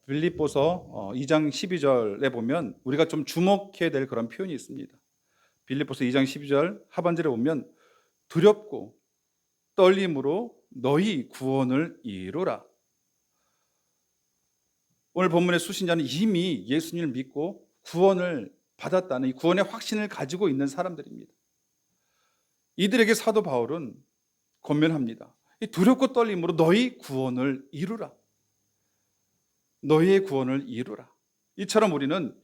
빌립보서 2장 12절에 보면 우리가 좀 주목해야 될 그런 표현이 있습니다. 빌립보서 2장 12절 하반절에 보면 두렵고 떨림으로 너희 구원을 이루라. 오늘 본문의 수신자는 이미 예수님을 믿고 구원을 받았다는 이 구원의 확신을 가지고 있는 사람들입니다. 이들에게 사도 바울은 권면합니다. 이 두렵고 떨림으로 너희 구원을 이루라. 너희의 구원을 이루라. 이처럼 우리는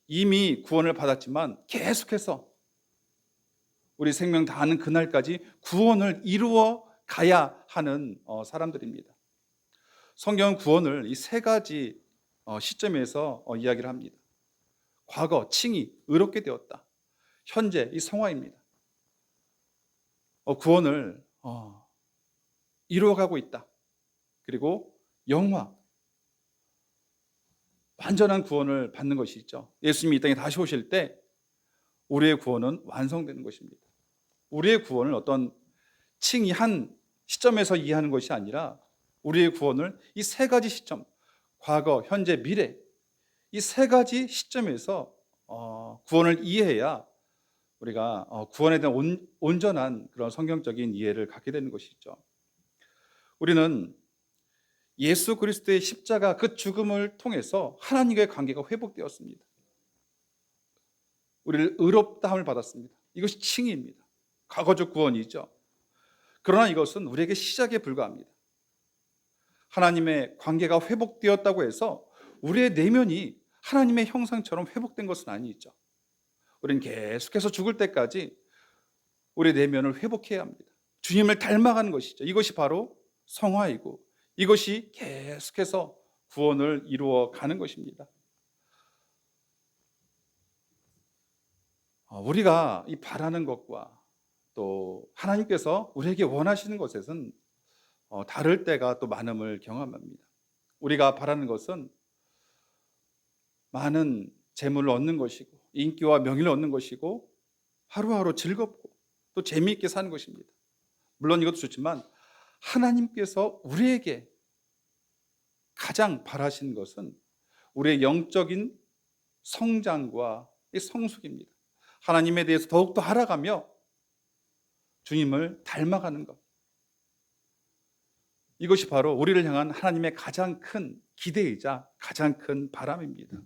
이미 구원을 받았지만 계속해서 우리 생명 다하는 그날까지 구원을 이루어 가야 하는 사람들입니다. 성경은 구원을 이 세 가지 시점에서 이야기를 합니다. 과거, 칭의, 의롭게 되었다. 현재, 이 성화입니다. 구원을 이루어가고 있다. 그리고 영화, 완전한 구원을 받는 것이 있죠. 예수님이 이 땅에 다시 오실 때 우리의 구원은 완성되는 것입니다. 우리의 구원을 어떤 칭의 한 시점에서 이해하는 것이 아니라 우리의 구원을 이 세 가지 시점, 과거, 현재, 미래, 이 세 가지 시점에서 구원을 이해해야 우리가 구원에 대한 온전한 그런 성경적인 이해를 갖게 되는 것이죠. 우리는 예수 그리스도의 십자가 그 죽음을 통해서 하나님과의 관계가 회복되었습니다. 우리를 의롭다함을 받았습니다. 이것이 칭의입니다. 과거적 구원이죠. 그러나 이것은 우리에게 시작에 불과합니다. 하나님의 관계가 회복되었다고 해서 우리의 내면이 하나님의 형상처럼 회복된 것은 아니죠. 우리는 계속해서 죽을 때까지 우리의 내면을 회복해야 합니다. 주님을 닮아가는 것이죠. 이것이 바로 성화이고 이것이 계속해서 구원을 이루어 가는 것입니다. 우리가 이 바라는 것과 또 하나님께서 우리에게 원하시는 것에는 다를 때가 또 많음을 경험합니다. 우리가 바라는 것은 많은 재물을 얻는 것이고 인기와 명예를 얻는 것이고 하루하루 즐겁고 또 재미있게 사는 것입니다. 물론 이것도 좋지만 하나님께서 우리에게 가장 바라시는 것은 우리의 영적인 성장과 성숙입니다. 하나님에 대해서 더욱더 알아가며 주님을 닮아가는 것. 이것이 바로 우리를 향한 하나님의 가장 큰 기대이자 가장 큰 바람입니다.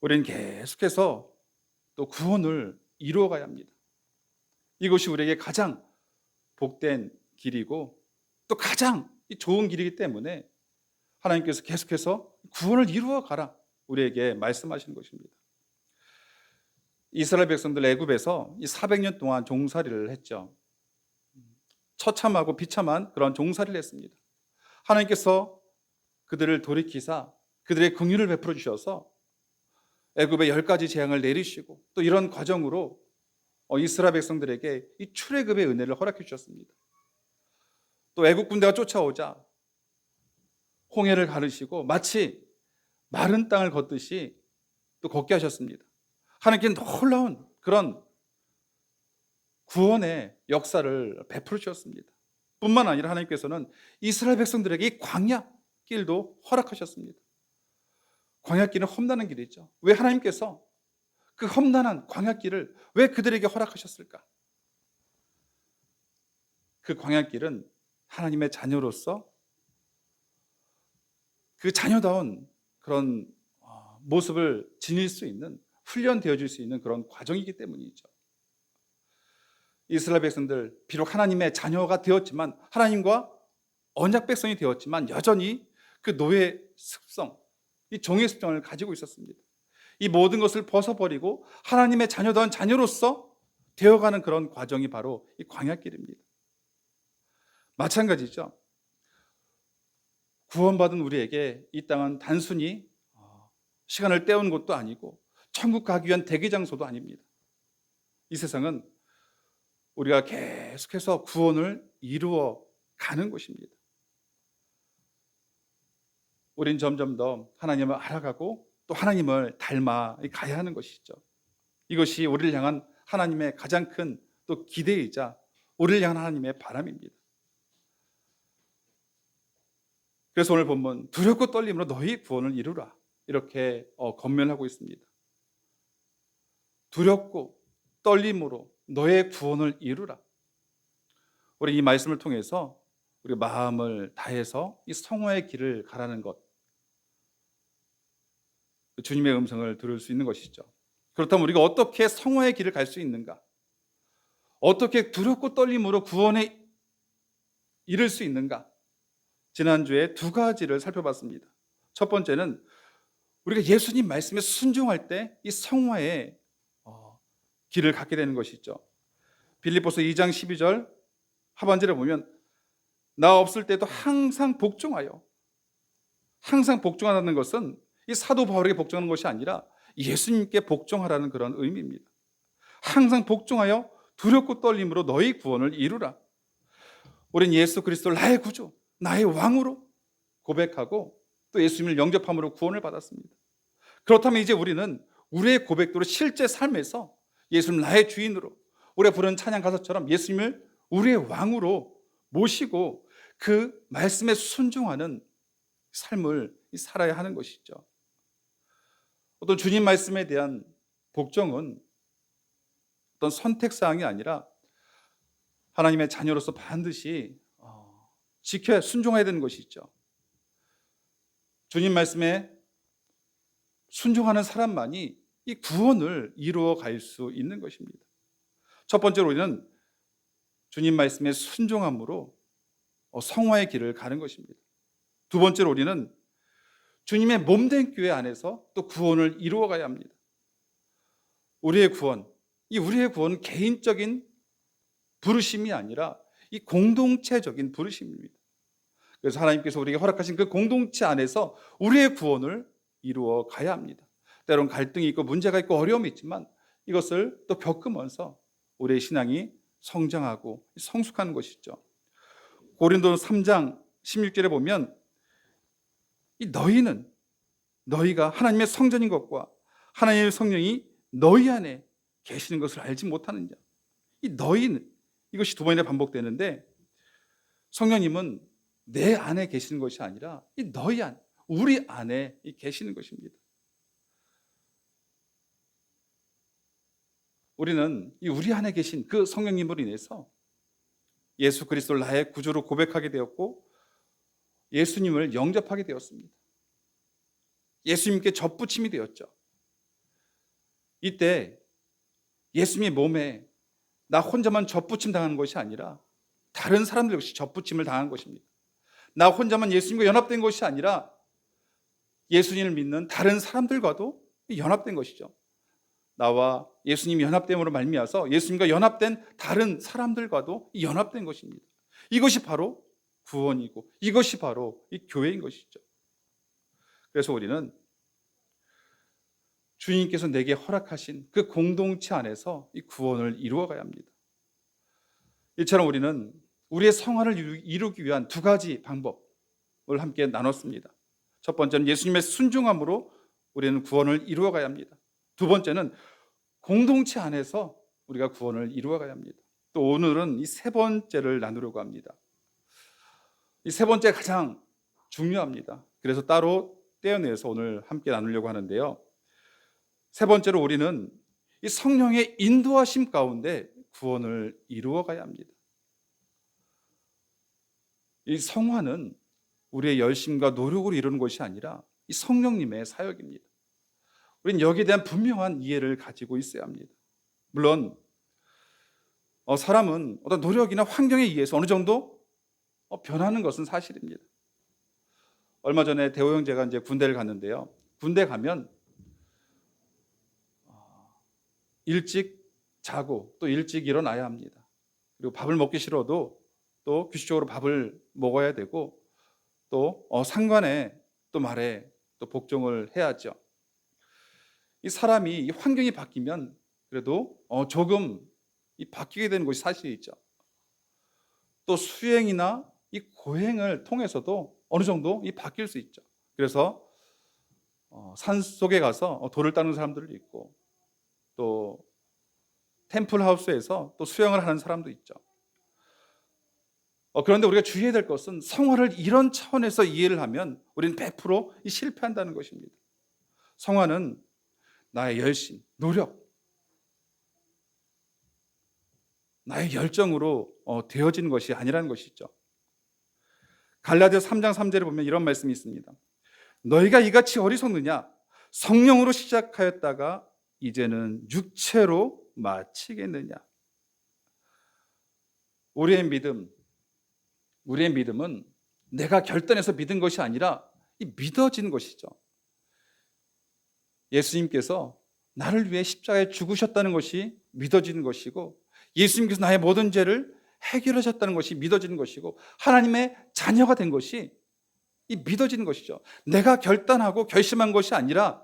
우리는 계속해서 또 구원을 이루어가야 합니다. 이것이 우리에게 가장 복된 길이고 또 가장 좋은 길이기 때문에 하나님께서 계속해서 구원을 이루어 가라 우리에게 말씀하시는 것입니다. 이스라엘 백성들 애굽에서 400년 동안 종살이를 했죠. 처참하고 비참한 그런 종살이를 했습니다. 하나님께서 그들을 돌이키사 그들의 긍휼을 베풀어 주셔서 애굽에 10가지 재앙을 내리시고 또 이런 과정으로 이스라엘 백성들에게 이 출애굽의 은혜를 허락해 주셨습니다. 또 애굽 군대가 쫓아오자 홍해를 가르시고 마치 마른 땅을 걷듯이 또 걷게 하셨습니다. 하나님께 놀라운 그런 구원의 역사를 베풀어 주셨습니다. 뿐만 아니라 하나님께서는 이스라엘 백성들에게 이 광야 길도 허락하셨습니다. 광야 길은 험난한 길이죠. 왜 하나님께서 그 험난한 광야 길을 왜 그들에게 허락하셨을까? 그 광야 길은 하나님의 자녀로서 그 자녀다운 그런 모습을 지닐 수 있는, 훈련되어질 수 있는 그런 과정이기 때문이죠. 이스라엘 백성들 비록 하나님의 자녀가 되었지만, 하나님과 언약 백성이 되었지만 여전히 그 노예 습성, 이 종의 습성을 가지고 있었습니다. 이 모든 것을 벗어버리고 하나님의 자녀다운 자녀로서 되어가는 그런 과정이 바로 이 광야길입니다. 마찬가지죠. 구원받은 우리에게 이 땅은 단순히 시간을 때우는 것도 아니고 천국 가기 위한 대기 장소도 아닙니다. 이 세상은 우리가 계속해서 구원을 이루어 가는 곳입니다. 우린 점점 더 하나님을 알아가고 또 하나님을 닮아 가야 하는 것이죠. 이것이 우리를 향한 하나님의 가장 큰 또 기대이자 우리를 향한 하나님의 바람입니다. 그래서 오늘 본문 두렵고 떨림으로 너희 구원을 이루라 이렇게 권면하고 있습니다. 두렵고 떨림으로 너의 구원을 이루라. 우리 이 말씀을 통해서 우리 마음을 다해서 이 성화의 길을 가라는 것, 주님의 음성을 들을 수 있는 것이죠. 그렇다면 우리가 어떻게 성화의 길을 갈 수 있는가? 어떻게 두렵고 떨림으로 구원에 이를 수 있는가? 지난주에 두 가지를 살펴봤습니다. 첫 번째는 우리가 예수님 말씀에 순종할 때 이 성화의 길을 갖게 되는 것이죠. 빌립보서 2장 12절 하반절에 보면 나 없을 때도 항상 복종하여, 항상 복종하라는 것은 이 사도 바울에게 복종하는 것이 아니라 예수님께 복종하라는 그런 의미입니다. 항상 복종하여 두렵고 떨림으로 너희 구원을 이루라. 우린 예수 그리스도를 나의 구주, 나의 왕으로 고백하고 또 예수님을 영접함으로 구원을 받았습니다. 그렇다면 이제 우리는 우리의 고백대로 실제 삶에서 예수님 나의 주인으로, 우리가 부른 찬양 가사처럼 예수님을 우리의 왕으로 모시고 그 말씀에 순종하는 삶을 살아야 하는 것이죠. 어떤 주님 말씀에 대한 복종은 어떤 선택사항이 아니라 하나님의 자녀로서 반드시 지켜야 순종해야 되는 것이죠. 주님 말씀에 순종하는 사람만이 이 구원을 이루어 갈 수 있는 것입니다. 첫 번째로 우리는 주님 말씀에 순종함으로 성화의 길을 가는 것입니다. 두 번째로 우리는 주님의 몸된 교회 안에서 또 구원을 이루어 가야 합니다. 우리의 구원, 우리의 구원은 개인적인 부르심이 아니라 이 공동체적인 부르심입니다. 그래서 하나님께서 우리에게 허락하신 그 공동체 안에서 우리의 구원을 이루어 가야 합니다. 때론 갈등이 있고 문제가 있고 어려움이 있지만 이것을 또 겪으면서 우리의 신앙이 성장하고 성숙하는 것이죠. 고린도서 3장 16절에 보면 너희가 하나님의 성전인 것과 하나님의 성령이 너희 안에 계시는 것을 알지 못하느냐. 이 너희는, 이것이 두 번이나 반복되는데 성령님은 내 안에 계시는 것이 아니라 이 너희 안, 우리 안에 계시는 것입니다. 우리는 이 우리 안에 계신 그 성령님으로 인해서 예수 그리스도를 나의 구주로 고백하게 되었고 예수님을 영접하게 되었습니다. 예수님께 접붙임이 되었죠. 이때 예수님의 몸에 나 혼자만 접붙임 당하는 것이 아니라 다른 사람들 역시 접붙임을 당한 것입니다. 나 혼자만 예수님과 연합된 것이 아니라 예수님을 믿는 다른 사람들과도 연합된 것이죠. 나와 예수님이 연합됨으로 말미암아서 예수님과 연합된 다른 사람들과도 연합된 것입니다. 이것이 바로 구원이고 이것이 바로 이 교회인 것이죠. 그래서 우리는 주님께서 내게 허락하신 그 공동체 안에서 이 구원을 이루어가야 합니다. 이처럼 우리는 우리의 성화를 이루기 위한 두 가지 방법을 함께 나눴습니다. 첫 번째는 예수님의 순종함으로 우리는 구원을 이루어가야 합니다. 두 번째는 공동체 안에서 우리가 구원을 이루어가야 합니다. 또 오늘은 이 세 번째를 나누려고 합니다. 이 세 번째 가장 중요합니다. 그래서 따로 떼어내서 오늘 함께 나누려고 하는데요. 세 번째로 우리는 이 성령의 인도하심 가운데 구원을 이루어가야 합니다. 이 성화는 우리의 열심과 노력으로 이루는 것이 아니라 이 성령님의 사역입니다. 우리는 여기에 대한 분명한 이해를 가지고 있어야 합니다. 물론 사람은 어떤 노력이나 환경에 의해서 어느 정도 변하는 것은 사실입니다. 얼마 전에 대호 형제가 이제 군대를 갔는데요. 군대 가면 일찍 자고 또 일찍 일어나야 합니다. 그리고 밥을 먹기 싫어도 또 규칙적으로 밥을 먹어야 되고 또 상관의 또 말에 또 복종을 해야죠. 이 사람이 이 환경이 바뀌면 그래도 조금 바뀌게 되는 것이 사실이죠. 또 수행이나 이 고행을 통해서도 어느 정도 바뀔 수 있죠. 그래서 산 속에 가서 돌을 닦는 사람들도 있고 또 템플 하우스에서 또 수영을 하는 사람도 있죠. 그런데 우리가 주의해야 될 것은 성화를 이런 차원에서 이해를 하면 우리는 100% 실패한다는 것입니다. 성화는 나의 열심, 노력, 나의 열정으로 되어지는 것이 아니라는 것이죠. 갈라디아 3장 3절에 보면 이런 말씀이 있습니다. 너희가 이같이 어리석느냐? 성령으로 시작하였다가 이제는 육체로 마치겠느냐? 우리의 믿음은 내가 결단해서 믿은 것이 아니라 믿어진 것이죠. 예수님께서 나를 위해 십자가에 죽으셨다는 것이 믿어지는 것이고, 예수님께서 나의 모든 죄를 해결하셨다는 것이 믿어지는 것이고, 하나님의 자녀가 된 것이 믿어지는 것이죠. 내가 결단하고 결심한 것이 아니라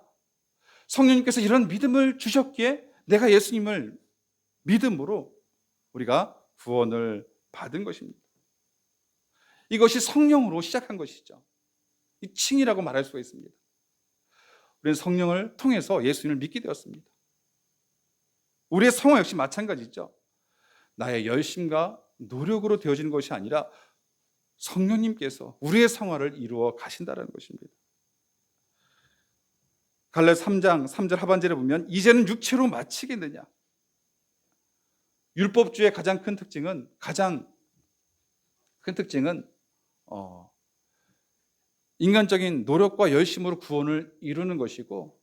성령님께서 이런 믿음을 주셨기에 내가 예수님을 믿음으로 우리가 구원을 받은 것입니다. 이것이 성령으로 시작한 것이죠. 이 칭이라고 말할 수가 있습니다. 우리는 성령을 통해서 예수님을 믿게 되었습니다. 우리의 성화 역시 마찬가지죠. 나의 열심과 노력으로 되어지는 것이 아니라 성령님께서 우리의 성화를 이루어 가신다는 것입니다. 갈라디아 3장 3절 하반절에 보면 이제는 육체로 마치겠느냐? 율법주의 가장 큰 특징은 인간적인 노력과 열심으로 구원을 이루는 것이고,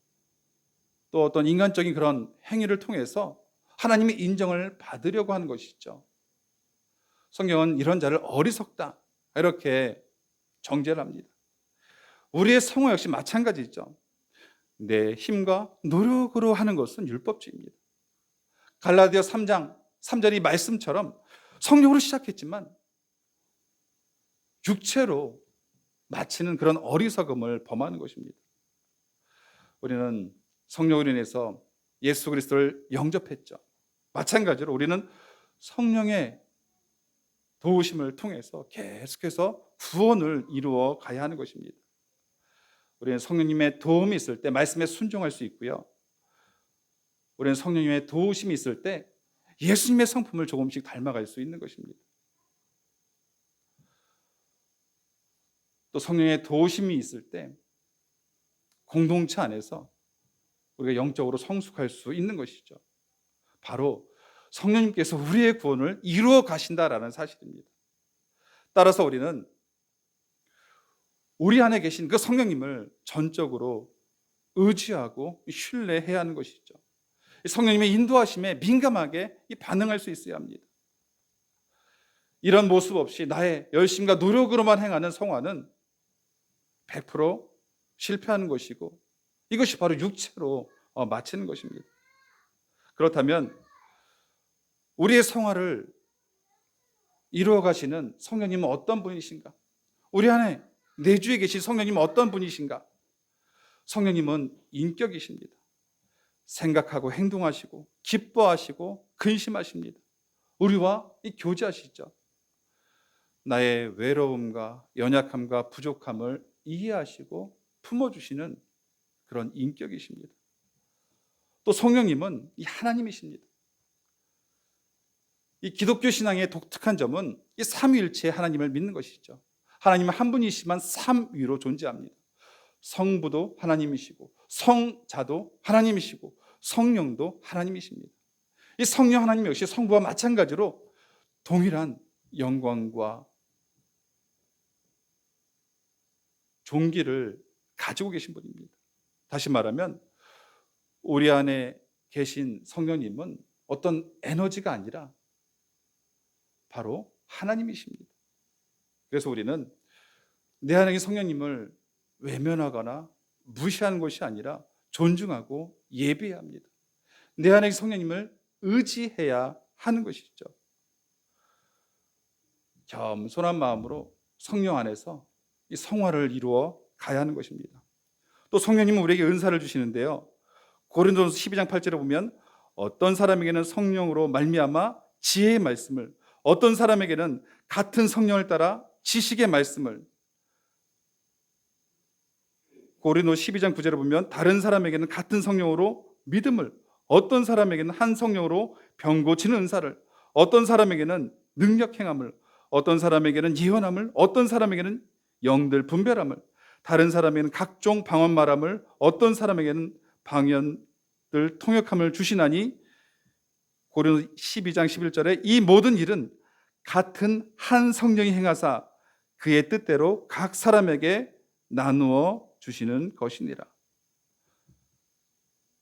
또 어떤 인간적인 그런 행위를 통해서 하나님의 인정을 받으려고 하는 것이죠. 성경은 이런 자를 어리석다 이렇게 정죄를 합니다. 우리의 성화 역시 마찬가지죠. 내 힘과 노력으로 하는 것은 율법주의입니다. 갈라디아 3장 3절이 말씀처럼 성령으로 시작했지만 육체로 마치는 그런 어리석음을 범하는 것입니다. 우리는 성령으로 인해서 예수 그리스도를 영접했죠. 마찬가지로 우리는 성령의 도우심을 통해서 계속해서 구원을 이루어 가야 하는 것입니다. 우리는 성령님의 도움이 있을 때 말씀에 순종할 수 있고요. 우리는 성령님의 도우심이 있을 때 예수님의 성품을 조금씩 닮아갈 수 있는 것입니다. 또 성령의 도우심이 있을 때 공동체 안에서 우리가 영적으로 성숙할 수 있는 것이죠. 바로 성령님께서 우리의 구원을 이루어 가신다라는 사실입니다. 따라서 우리는 우리 안에 계신 그 성령님을 전적으로 의지하고 신뢰해야 하는 것이죠. 성령님의 인도하심에 민감하게 반응할 수 있어야 합니다. 이런 모습 없이 나의 열심과 노력으로만 행하는 성화는 100% 실패하는 것이고, 이것이 바로 육체로 마치는 것입니다. 그렇다면 우리의 성화를 이루어 가시는 성령님은 어떤 분이신가? 우리 안에 내주에 계신 성령님은 어떤 분이신가? 성령님은 인격이십니다. 생각하고 행동하시고 기뻐하시고 근심하십니다. 우리와 교제하시죠. 나의 외로움과 연약함과 부족함을 이해하시고 품어주시는 그런 인격이십니다. 또 성령님은 하나님이십니다. 이 기독교 신앙의 독특한 점은 이 삼위일체의 하나님을 믿는 것이죠. 하나님은 한 분이시지만 삼위로 존재합니다. 성부도 하나님이시고 성자도 하나님이시고 성령도 하나님이십니다. 이 성령 하나님 역시 성부와 마찬가지로 동일한 영광과 존귀를 가지고 계신 분입니다. 다시 말하면 우리 안에 계신 성령님은 어떤 에너지가 아니라 바로 하나님이십니다. 그래서 우리는 내 안에 계신 성령님을 외면하거나 무시하는 것이 아니라 존중하고 예배해야 합니다. 내 안에 계신 성령님을 의지해야 하는 것이죠. 겸손한 마음으로 성령 안에서 이 성화를 이루어 가야 하는 것입니다. 또 성령님은 우리에게 은사를 주시는데요. 고린도전서 12장 8절에 보면 어떤 사람에게는 성령으로 말미암아 지혜의 말씀을, 어떤 사람에게는 같은 성령을 따라 지식의 말씀을, 고린도 12장 9절에 보면 다른 사람에게는 같은 성령으로 믿음을, 어떤 사람에게는 한 성령으로 병 고치는 은사를, 어떤 사람에게는 능력 행함을, 어떤 사람에게는 예언함을, 어떤 사람에게는 영들 분별함을, 다른 사람에게는 각종 방언 말함을, 어떤 사람에게는 방언들 통역함을 주시나니 고린도 12장 11절에 이 모든 일은 같은 한 성령이 행하사 그의 뜻대로 각 사람에게 나누어 주시는 것이니라.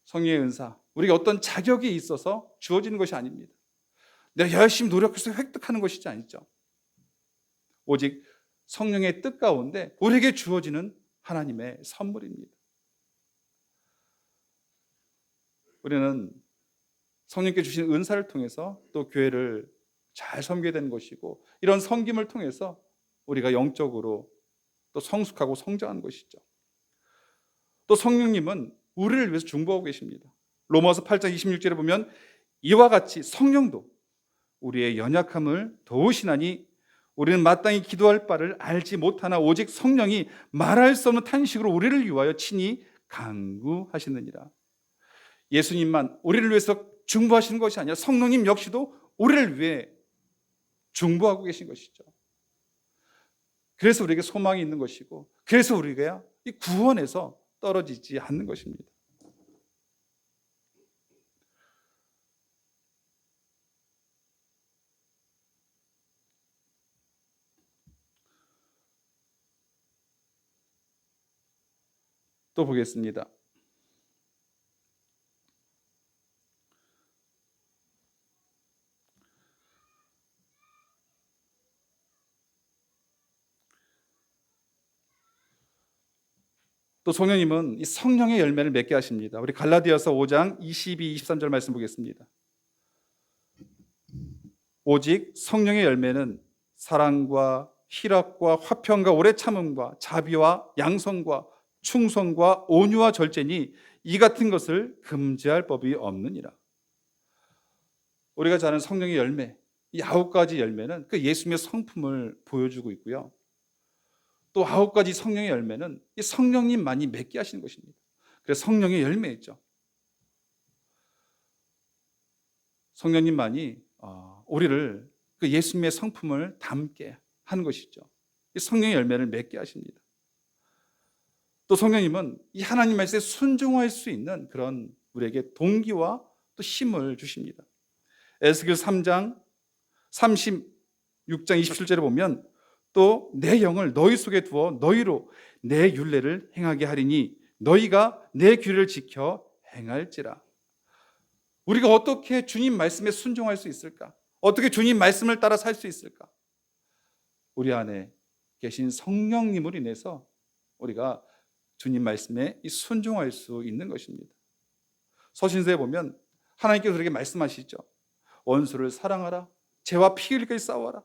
성령의 은사, 우리가 어떤 자격이 있어서 주어지는 것이 아닙니다. 내가 열심히 노력해서 획득하는 것이지 아니죠. 오직 성령의 뜻 가운데 우리에게 주어지는 하나님의 선물입니다. 우리는 성령께 주신 은사를 통해서 또 교회를 잘 섬겨야 되는 것이고, 이런 섬김을 통해서 우리가 영적으로 또 성숙하고 성장하는 것이죠. 또 성령님은 우리를 위해서 중보하고 계십니다. 로마서 8장 26절에 보면 이와 같이 성령도 우리의 연약함을 도우시나니 우리는 마땅히 기도할 바를 알지 못하나 오직 성령이 말할 수 없는 탄식으로 우리를 위하여 친히 간구하시느니라. 예수님만 우리를 위해서 중보하시는 것이 아니라 성령님 역시도 우리를 위해 중보하고 계신 것이죠. 그래서 우리에게 소망이 있는 것이고, 그래서 우리가 이 구원에서 떨어지지 않는 것입니다. 또 보겠습니다. 또 성령님은 이 성령의 열매를 맺게 하십니다. 우리 갈라디아서 5장 22, 23절 말씀 보겠습니다. 오직 성령의 열매는 사랑과 희락과 화평과 오래 참음과 자비와 양성과 충성과 온유와 절제니 이 같은 것을 금지할 법이 없느니라. 우리가 잘 아는 성령의 열매, 이 9가지 열매는 그 예수님의 성품을 보여주고 있고요. 또 9가지 성령의 열매는 이 성령님만이 맺게 하시는 것입니다. 그래서 성령의 열매있죠. 성령님만이 우리를 그 예수님의 성품을 담게 하는 것이죠. 이 성령의 열매를 맺게 하십니다. 또 성령님은 이 하나님 말씀에 순종할 수 있는 그런 우리에게 동기와 또 힘을 주십니다. 에스겔 3장 36장 27절에 보면 또 내 영을 너희 속에 두어 너희로 내 율례를 행하게 하리니 너희가 내 규례를 지켜 행할지라. 우리가 어떻게 주님 말씀에 순종할 수 있을까? 어떻게 주님 말씀을 따라 살 수 있을까? 우리 안에 계신 성령님으로 인해서 우리가 주님 말씀에 순종할 수 있는 것입니다. 서신서에 보면 하나님께서 우리에게 말씀하시죠. 원수를 사랑하라. 죄와 피 흘리기까지 싸워라.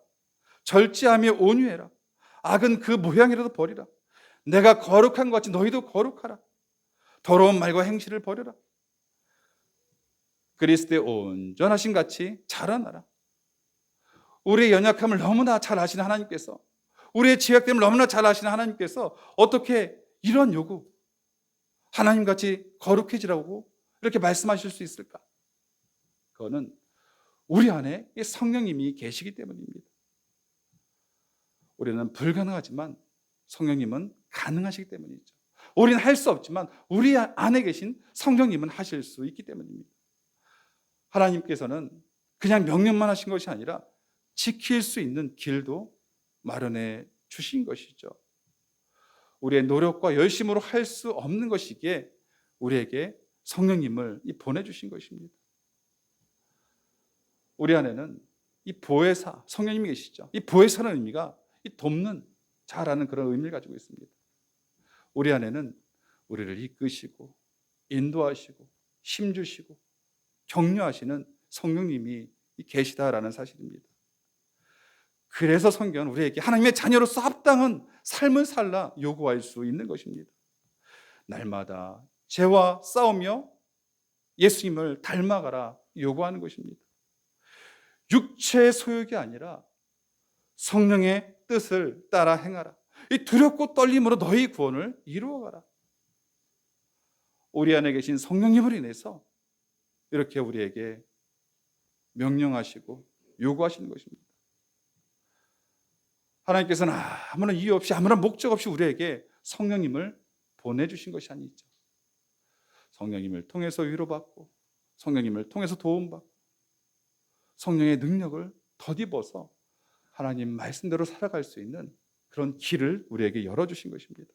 절제하며 온유해라. 악은 그 모양이라도 버리라. 내가 거룩한 것 같이 너희도 거룩하라. 더러운 말과 행실을 버려라. 그리스도의 온전하신 같이 자라나라. 우리의 연약함을 너무나 잘 아시는 하나님께서, 우리의 죄악됨을 너무나 잘 아시는 하나님께서 어떻게 이런 요구, 하나님같이 거룩해지라고 이렇게 말씀하실 수 있을까? 그거는 우리 안에 성령님이 계시기 때문입니다. 우리는 불가능하지만 성령님은 가능하시기 때문이죠. 우리는 할 수 없지만 우리 안에 계신 성령님은 하실 수 있기 때문입니다. 하나님께서는 그냥 명령만 하신 것이 아니라 지킬 수 있는 길도 마련해 주신 것이죠. 우리의 노력과 열심으로 할 수 없는 것이기에 우리에게 성령님을 보내주신 것입니다. 우리 안에는 이 보혜사, 성령님이 계시죠. 이 보혜사라는 의미가 이 돕는, 잘하는 그런 의미를 가지고 있습니다. 우리 안에는 우리를 이끄시고 인도하시고 힘주시고 격려하시는 성령님이 계시다라는 사실입니다. 그래서 성경은 우리에게 하나님의 자녀로서 합당한 삶을 살라 요구할 수 있는 것입니다. 날마다 죄와 싸우며 예수님을 닮아가라 요구하는 것입니다. 육체의 소욕이 아니라 성령의 뜻을 따라 행하라. 이 두렵고 떨림으로 너희 구원을 이루어가라. 우리 안에 계신 성령님으로 인해서 이렇게 우리에게 명령하시고 요구하시는 것입니다. 하나님께서는 아무런 이유 없이 아무런 목적 없이 우리에게 성령님을 보내주신 것이 아니죠. 성령님을 통해서 위로받고 성령님을 통해서 도움받고 성령의 능력을 덧입어서 하나님 말씀대로 살아갈 수 있는 그런 길을 우리에게 열어주신 것입니다.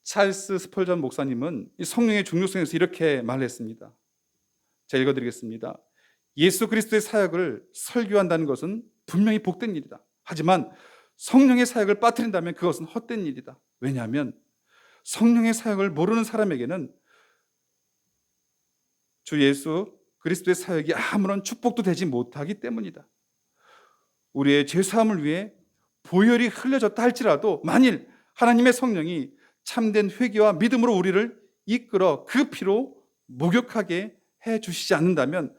찰스 스펄전 목사님은 이 성령의 중요성에서 이렇게 말했습니다. 제가 읽어드리겠습니다. 예수 그리스도의 사역을 설교한다는 것은 분명히 복된 일이다. 하지만 성령의 사역을 빠뜨린다면 그것은 헛된 일이다. 왜냐하면 성령의 사역을 모르는 사람에게는 주 예수 그리스도의 사역이 아무런 축복도 되지 못하기 때문이다. 우리의 죄사함을 위해 보혈이 흘려졌다 할지라도 만일 하나님의 성령이 참된 회개와 믿음으로 우리를 이끌어 그 피로 목욕하게 해주시지 않는다면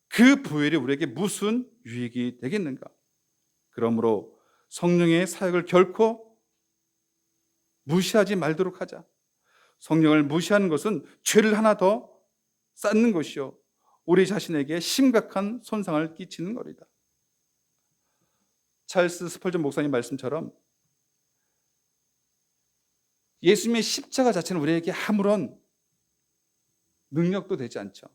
그 보혈이 우리에게 무슨 유익이 되겠는가? 그러므로 성령의 사역을 결코 무시하지 말도록 하자. 성령을 무시하는 것은 죄를 하나 더 쌓는 것이요 우리 자신에게 심각한 손상을 끼치는 것이다. 찰스 스펄전 목사님 말씀처럼 예수님의 십자가 자체는 우리에게 아무런 능력도 되지 않죠.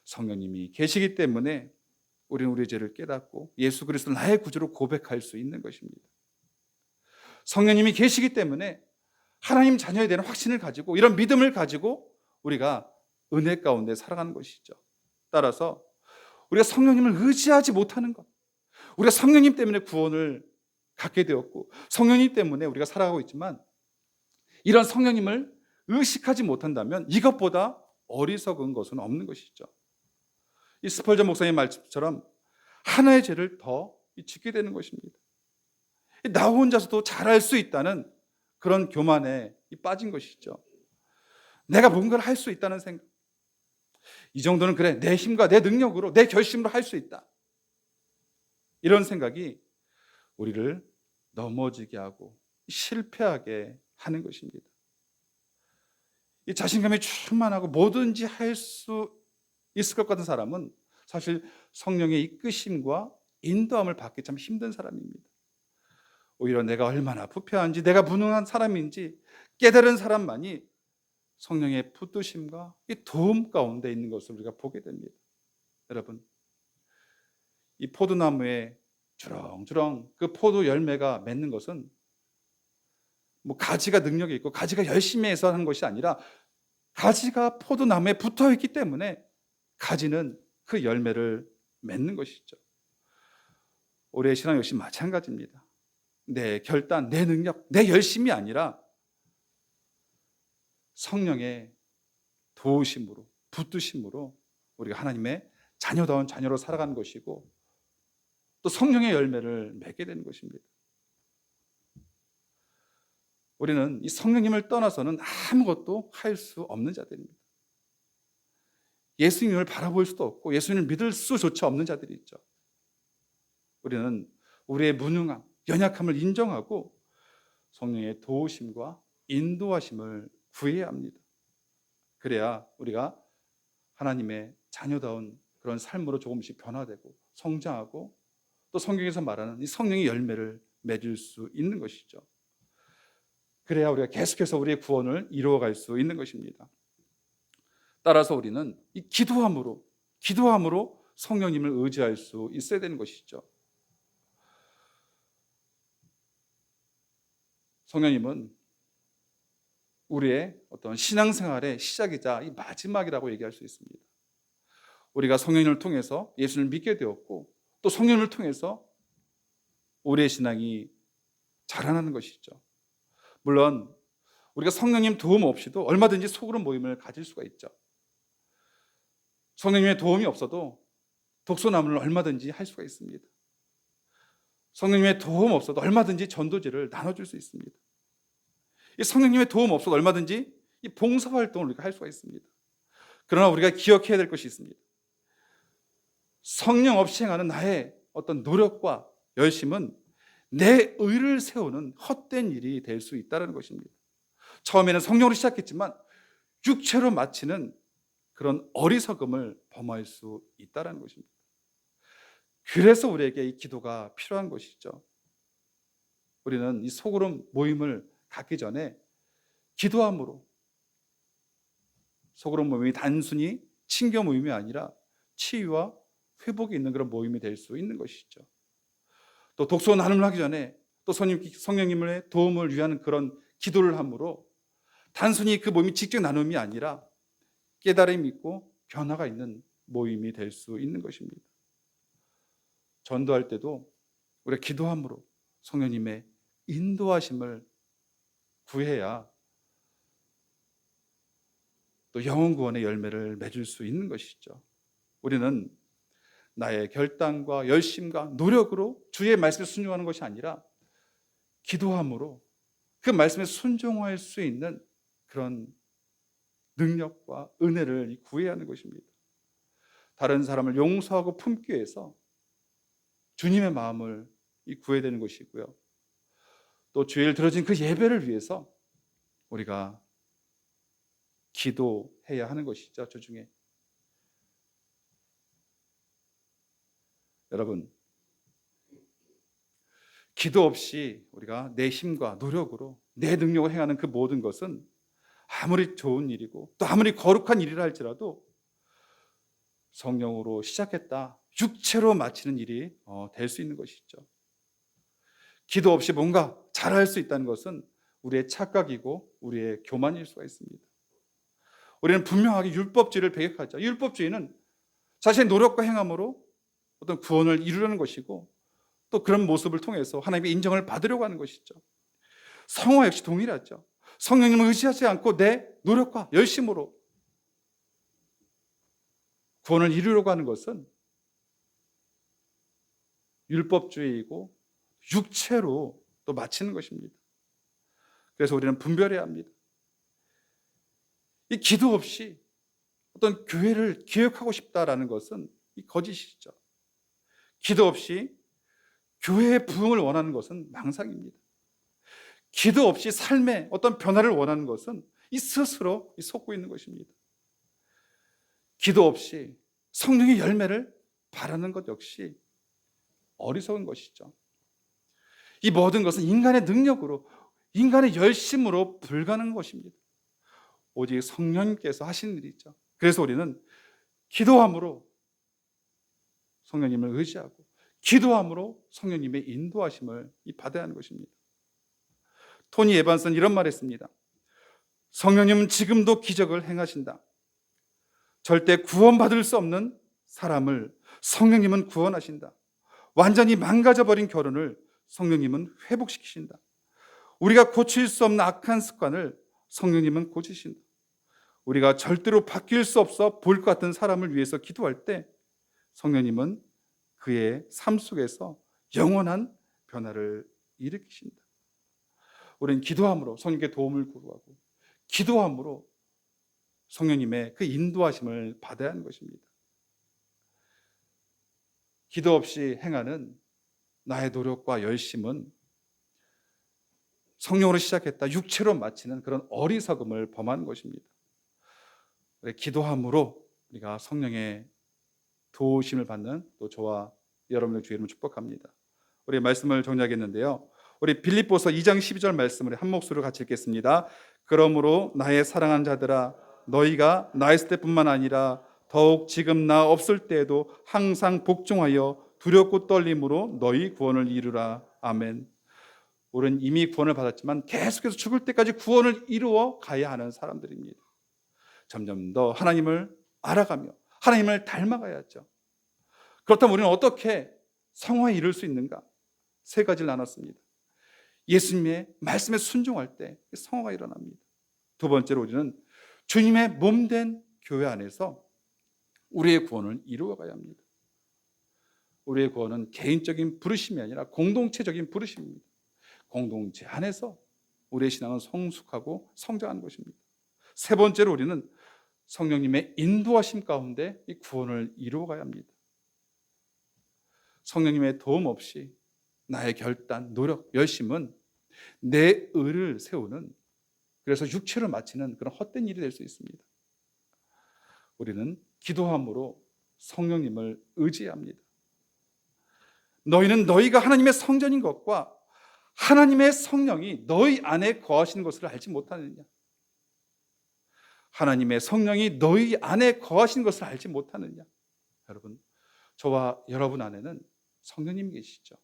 성령님이 계시기 때문에 우리는 우리의 죄를 깨닫고 예수 그리스도를 나의 구주로 고백할 수 있는 것입니다. 성령님이 계시기 때문에 하나님 자녀에 대한 확신을 가지고 이런 믿음을 가지고 우리가 은혜 가운데 살아가는 것이죠. 따라서 우리가 성령님을 의지하지 못하는 것, 우리가 성령님 때문에 구원을 갖게 되었고 성령님 때문에 우리가 살아가고 있지만 이런 성령님을 의식하지 못한다면 이것보다 어리석은 것은 없는 것이죠. 이 스펄전 목사님 말씀처럼 하나의 죄를 더 짓게 되는 것입니다. 나 혼자서도 잘할 수 있다는 그런 교만에 빠진 것이죠. 내가 뭔가를 할 수 있다는 생각, 이 정도는 그래 내 힘과 내 능력으로 내 결심으로 할 수 있다, 이런 생각이 우리를 넘어지게 하고 실패하게 하는 것입니다. 이 자신감이 충만하고 뭐든지 할 수 있을 것 같은 사람은 사실 성령의 이끄심과 인도함을 받기 참 힘든 사람입니다. 오히려 내가 얼마나 부패한지 내가 무능한 사람인지 깨달은 사람만이 성령의 붙드심과 이 도움 가운데 있는 것을 우리가 보게 됩니다. 여러분, 이 포도나무에 주렁주렁 그 포도 열매가 맺는 것은 뭐 가지가 능력이 있고 가지가 열심히 해서 하는 것이 아니라 가지가 포도나무에 붙어 있기 때문에 가지는 그 열매를 맺는 것이죠. 우리의 신앙 역시 마찬가지입니다. 내 결단, 내 능력, 내 열심이 아니라 성령의 도우심으로, 붙드심으로 우리가 하나님의 자녀다운 자녀로 살아가는 것이고 또 성령의 열매를 맺게 되는 것입니다. 우리는 이 성령님을 떠나서는 아무것도 할 수 없는 자들입니다. 예수님을 바라볼 수도 없고 예수님을 믿을 수조차 없는 자들이 있죠. 우리는 우리의 무능함, 연약함을 인정하고 성령의 도우심과 인도하심을 구해야 합니다. 그래야 우리가 하나님의 자녀다운 그런 삶으로 조금씩 변화되고 성장하고 또 성경에서 말하는 이 성령의 열매를 맺을 수 있는 것이죠. 그래야 우리가 계속해서 우리의 구원을 이루어갈 수 있는 것입니다. 따라서 우리는 이 기도함으로 성령님을 의지할 수 있어야 되는 것이죠. 성령님은 우리의 어떤 신앙생활의 시작이자 이 마지막이라고 얘기할 수 있습니다. 우리가 성령님을 통해서 예수를 믿게 되었고 또 성령님을 통해서 우리의 신앙이 자라나는 것이죠. 물론 우리가 성령님 도움 없이도 얼마든지 소그룹 모임을 가질 수가 있죠. 성령님의 도움이 없어도 독서나무를 얼마든지 할 수가 있습니다. 성령님의 도움 없어도 얼마든지 전도지를 나눠줄 수 있습니다. 이 성령님의 도움 없어도 얼마든지 이 봉사활동을 우리가 할 수가 있습니다. 그러나 우리가 기억해야 될 것이 있습니다. 성령 없이 행하는 나의 어떤 노력과 열심은 내 의를 세우는 헛된 일이 될 수 있다는 것입니다. 처음에는 성령으로 시작했지만 육체로 마치는 그런 어리석음을 범할 수 있다는 것입니다. 그래서 우리에게 이 기도가 필요한 것이죠. 우리는 이 소그룹 모임을 갖기 전에 기도함으로, 소그룹 모임이 단순히 친교 모임이 아니라 치유와 회복이 있는 그런 모임이 될 수 있는 것이죠. 또 독서 나눔을 하기 전에 또 성령님의 도움을 위한 그런 기도를 함으로 단순히 그 모임이 직접 나눔이 아니라 깨달음이 있고 변화가 있는 모임이 될 수 있는 것입니다. 전도할 때도 우리가 기도함으로 성령님의 인도하심을 구해야 또 영혼 구원의 열매를 맺을 수 있는 것이죠. 우리는 나의 결단과 열심과 노력으로 주의 말씀에 순종하는 것이 아니라 기도함으로 그 말씀에 순종할 수 있는 그런 능력과 은혜를 구해야 하는 것입니다. 다른 사람을 용서하고 품기 위해서 주님의 마음을 구해야 되는 것이고요. 또 주일 들어진 그 예배를 위해서 우리가 기도해야 하는 것이죠. 주중에 여러분, 기도 없이 우리가 내 힘과 노력으로 내 능력을 행하는 그 모든 것은 아무리 좋은 일이고 또 아무리 거룩한 일이라 할지라도 성령으로 시작했다 육체로 마치는 일이 될 수 있는 것이죠. 기도 없이 뭔가 잘할 수 있다는 것은 우리의 착각이고 우리의 교만일 수가 있습니다. 우리는 분명하게 율법주의를 배격하죠. 율법주의는 자신의 노력과 행함으로 어떤 구원을 이루려는 것이고 또 그런 모습을 통해서 하나님의 인정을 받으려고 하는 것이죠. 성화 역시 동일하죠. 성령님을 의지하지 않고 내 노력과 열심으로 구원을 이루려고 하는 것은 율법주의이고 육체로 또 마치는 것입니다. 그래서 우리는 분별해야 합니다. 이 기도 없이 어떤 교회를 기획하고 싶다라는 것은 이 거짓이죠. 기도 없이 교회의 부흥을 원하는 것은 망상입니다. 기도 없이 삶의 어떤 변화를 원하는 것은 이 스스로 속고 있는 것입니다. 기도 없이 성령의 열매를 바라는 것 역시 어리석은 것이죠. 이 모든 것은 인간의 능력으로, 인간의 열심으로 불가능한 것입니다. 오직 성령님께서 하신 일이죠. 그래서 우리는 기도함으로 성령님을 의지하고 기도함으로 성령님의 인도하심을 받아야 하는 것입니다. 토니 에반스는 이런 말을 했습니다. 성령님은 지금도 기적을 행하신다. 절대 구원받을 수 없는 사람을 성령님은 구원하신다. 완전히 망가져버린 결혼을 성령님은 회복시키신다. 우리가 고칠 수 없는 악한 습관을 성령님은 고치신다. 우리가 절대로 바뀔 수 없어 보일 것 같은 사람을 위해서 기도할 때 성령님은 그의 삶 속에서 영원한 변화를 일으키신다. 우리는 기도함으로 성령님께 도움을 구하고 기도함으로 성령님의 그 인도하심을 받아야 하는 것입니다. 기도 없이 행하는 나의 노력과 열심은 성령으로 시작했다 육체로 마치는 그런 어리석음을 범하는 것입니다. 기도함으로 우리가 성령의 도우심을 받는 또 저와 여러분의 주의 이름을 축복합니다. 우리 말씀을 정리하겠는데요. 우리 빌립보서 2장 12절 말씀을 한 목소리로 같이 읽겠습니다. 그러므로 나의 사랑하는 자들아 너희가 나 있을 때뿐만 아니라 더욱 지금 나 없을 때에도 항상 복종하여 두렵고 떨림으로 너희 구원을 이루라. 아멘. 우리는 이미 구원을 받았지만 계속해서 죽을 때까지 구원을 이루어 가야 하는 사람들입니다. 점점 더 하나님을 알아가며 하나님을 닮아가야죠. 그렇다면 우리는 어떻게 성화에 이룰 수 있는가? 세 가지를 나눴습니다. 예수님의 말씀에 순종할 때 성화가 일어납니다. 두 번째로 우리는 주님의 몸된 교회 안에서 우리의 구원을 이루어가야 합니다. 우리의 구원은 개인적인 부르심이 아니라 공동체적인 부르심입니다. 공동체 안에서 우리의 신앙은 성숙하고 성장하는 것입니다. 세 번째로 우리는 성령님의 인도하심 가운데 이 구원을 이루어가야 합니다. 성령님의 도움 없이 나의 결단, 노력, 열심은 내 의를 세우는, 그래서 육체를 마치는 그런 헛된 일이 될 수 있습니다. 우리는 기도함으로 성령님을 의지합니다. 너희는 너희가 하나님의 성전인 것과 하나님의 성령이 너희 안에 거하시는 것을 알지 못하느냐? 하나님의 성령이 너희 안에 거하시는 것을 알지 못하느냐? 여러분, 저와 여러분 안에는 성령님이 계시죠.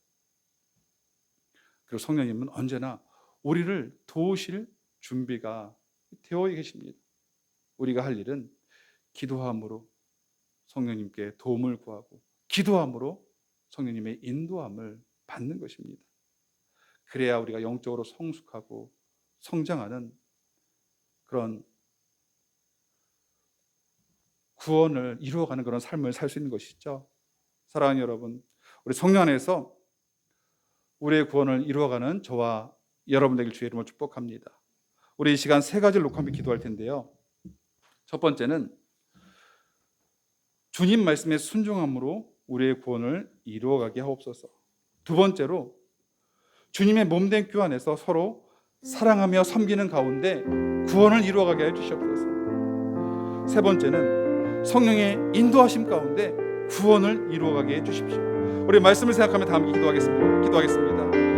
그리고 성령님은 언제나 우리를 도우실 준비가 되어 계십니다. 우리가 할 일은 기도함으로 성령님께 도움을 구하고 기도함으로 성령님의 인도함을 받는 것입니다. 그래야 우리가 영적으로 성숙하고 성장하는 그런 구원을 이루어가는 그런 삶을 살 수 있는 것이죠. 사랑하는 여러분, 우리 성령 안에서 우리의 구원을 이루어가는 저와 여러분 되길 주의 이름으로 축복합니다. 우리 이 시간 세 가지를 놓고 함께 기도할 텐데요. 첫 번째는 주님 말씀에 순종함으로 우리의 구원을 이루어가게 하옵소서. 두 번째로 주님의 몸된 교회 안에서 서로 사랑하며 섬기는 가운데 구원을 이루어가게 해 주시옵소서. 세 번째는 성령의 인도하심 가운데 구원을 이루어가게 해 주십시오. 우리 말씀을 생각하며 다 함께 기도하겠습니다.